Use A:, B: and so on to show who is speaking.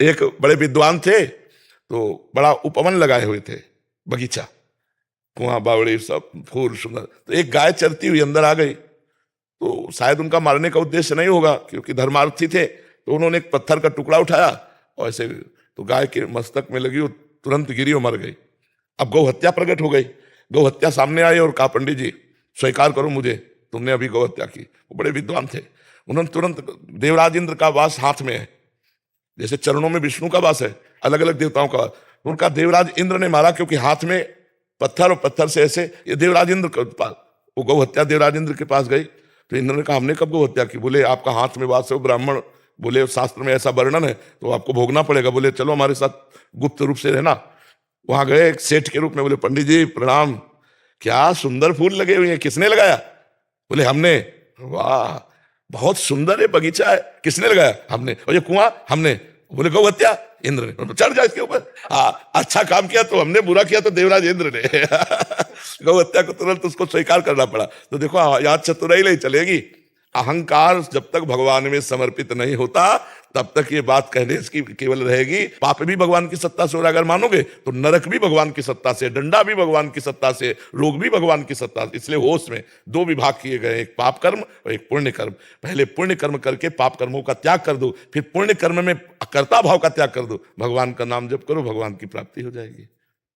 A: एक बड़े विद्वान थे, तो बड़ा उपवन लगाए हुए थे, बगीचा, कुआं बावड़ी सब फूल सुंदर। तो एक गाय चरती हुई अंदर आ गई, तो शायद उनका मारने का उद्देश्य नहीं होगा क्योंकि धर्मार्थी थे, तो उन्होंने एक पत्थर का टुकड़ा उठाया और ऐसे, तो गाय के मस्तक में लगी, वो तुरंत गिरी और मर गई। अब गौ हत्या प्रकट हो गई, गौ हत्या सामने आई और कहा पंडित जी स्वीकार करो मुझे, तुमने अभी गौ हत्या की। वो बड़े विद्वान थे, उन्होंने तुरंत, देवराज इंद्र का वास हाथ में है, जैसे चरणों में विष्णु का वास है, अलग अलग देवताओं का, उनका देवराज इंद्र ने मारा क्योंकि हाथ में पत्थर और पत्थर से ऐसे, ये देवराज इंद्र के पास, वो गौ हत्या देवराज इंद्र के पास गई। तो इंद्र ने कहा हमने कब गौ हत्या की? बोले आपका हाथ में वास है, ब्राह्मण, बोले शास्त्र में ऐसा वर्णन है तो आपको भोगना पड़ेगा। बोले चलो हमारे साथ गुप्त रूप से रहना। वहां गए एक सेठ के रूप में, बोले पंडित जी प्रणाम, क्या सुंदर फूल लगे हुए हैं, किसने लगाया? बोले हमने। वाह बहुत सुंदर है बगीचा है, किसने लगाया? हमने। और ये कुआं? हमने। बोले गौ हत्या? इंद्र ने। चढ़ जाए इसके ऊपर। अच्छा काम किया तो हमने, बुरा किया तो देवराज इंद्र ने। गौ हत्या को तुरंत उसको स्वीकार करना पड़ा। तो देखो यहाँ चतुराई नहीं चलेगी, अहंकार जब तक भगवान में समर्पित नहीं होता तब तक ये बात कहने की केवल रहेगी। पाप भी भगवान की सत्ता से, और अगर मानोगे तो नरक भी भगवान की सत्ता से, डंडा भी भगवान की सत्ता से, रोग भी भगवान की सत्ता से। इसलिए होश में दो विभाग किए गए, एक पाप कर्म और एक पुण्य कर्म। पहले पुण्य कर्म करके पाप कर्मों का त्याग कर दो, फिर पुण्य कर्म में कर्ता भाव का त्याग कर दो, भगवान का नाम जप करो, भगवान की प्राप्ति हो जाएगी।